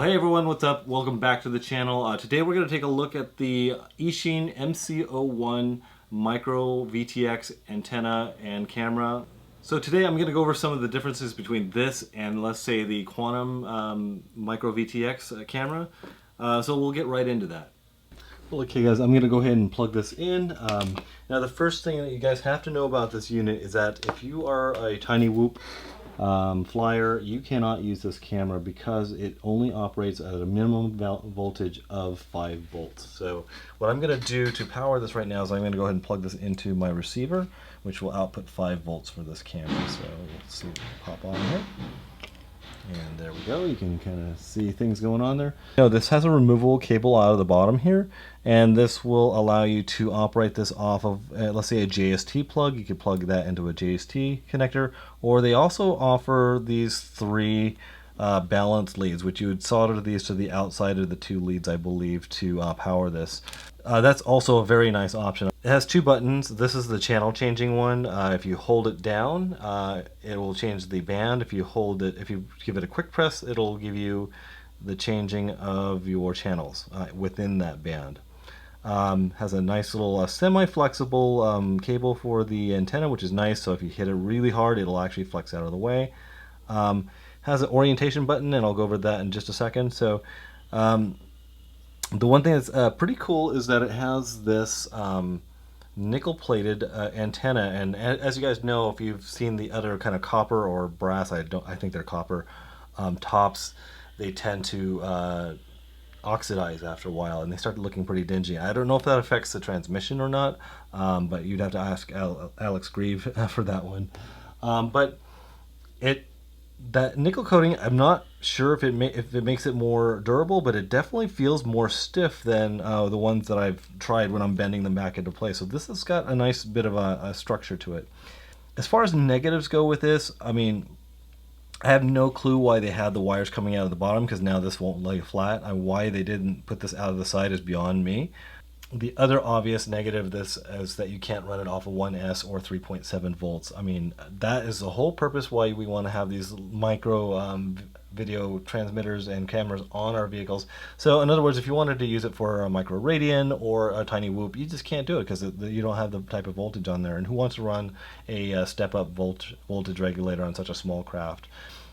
Well, hey everyone, what's up? Welcome back to the channel. Today we're going to take a look at the Eachine MC01 micro VTX antenna and camera. So today I'm going to go over some of the differences between this and, let's say, the Quantum micro VTX camera. So we'll get right into that. Well, okay guys, I'm going to go ahead and plug this in. Now the first thing that you guys have to know about this unit is that if you are a tiny whoop flyer, you cannot use this camera because it only operates at a minimum voltage of 5 volts. So what I'm going to do to power this right now is I'm going to go ahead and plug this into my receiver, which will output 5 volts for this camera. So let's see, pop on here. And there we go, you can kind of see things going on there. Now, this has a removable cable out of the bottom here, and this will allow you to operate this off of, let's say, a JST plug. You could plug that into a JST connector, or they also offer these 3 balanced leads, which you would solder these to the outside of the 2 leads, I believe, to power this. That's also a very nice option. It has 2 buttons. This is the channel changing one. If you hold it down, it will change the band. If you give it a quick press, it'll give you the changing of your channels within that band. Has a nice little semi-flexible cable for the antenna, which is nice. So if you hit it really hard, it'll actually flex out of the way. Has an orientation button, and I'll go over that in just a second. So the one thing that's pretty cool is that it has this nickel-plated antenna, and as you guys know, if you've seen the other kind of copper or brass, I think they're copper tops, they tend to oxidize after a while, and they start looking pretty dingy. I don't know if that affects the transmission or not, but you'd have to ask Alex Grieve for that one. But that nickel coating, I'm not sure if it makes it more durable, but it definitely feels more stiff than the ones that I've tried when I'm bending them back into place. So this has got a nice bit of a structure to it. As far as negatives go with this, I mean, I have no clue why they had the wires coming out of the bottom, because now this won't lay flat. Why they didn't put this out of the side is beyond me. The other obvious negative of this is that you can't run it off of 1S or 3.7 volts. I mean, that is the whole purpose why we want to have these micro video transmitters and cameras on our vehicles. So in other words, if you wanted to use it for a micro radian or a tiny whoop, you just can't do it because you don't have the type of voltage on there. And who wants to run a step-up voltage regulator on such a small craft?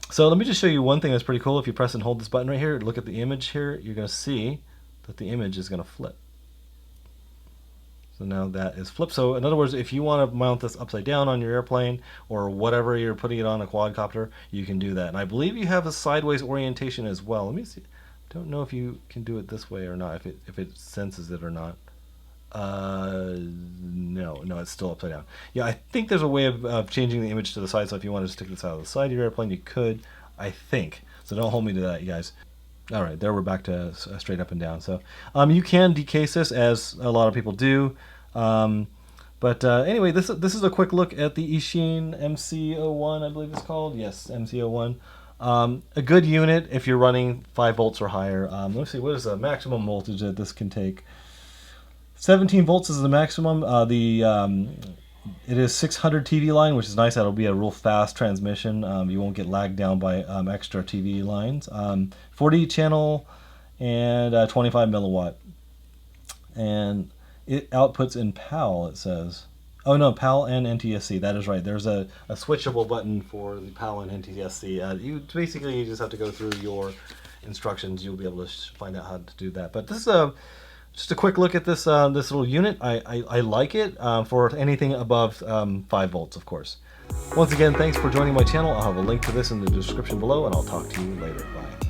So let me just show you one thing that's pretty cool. If you press and hold this button right here, look at the image here, you're going to see that the image is going to flip. So now that is flipped. So in other words, if you want to mount this upside down on your airplane or whatever you're putting it on, a quadcopter, you can do that. And I believe you have a sideways orientation as well. Let me see. Don't know if you can do it this way or not, if it senses it or not. No, it's still upside down. Yeah, I think there's a way of changing the image to the side. So if you want to stick this out of the side of your airplane, you could, I think. So don't hold me to that, you guys. All right, there we're back to straight up and down. So you can decase this, as a lot of people do. Anyway, this is a quick look at the Eachine MC01, I believe it's called. Yes, MC01. A good unit if you're running 5 volts or higher. Let's see, what is the maximum voltage that this can take? 17 volts is the maximum. It is 600 TV line, which is nice. That'll be a real fast transmission. You won't get lagged down by extra TV lines. 40 channel and 25 milliwatt. And it outputs in PAL, it says. Oh no, PAL and NTSC. That is right. There's a switchable button for the PAL and NTSC. You just have to go through your instructions. You'll be able to find out how to do that. But this is just a quick look at this this little unit. I like it for anything above 5 volts, of course. Once again, thanks for joining my channel. I'll have a link to this in the description below, and I'll talk to you later. Bye.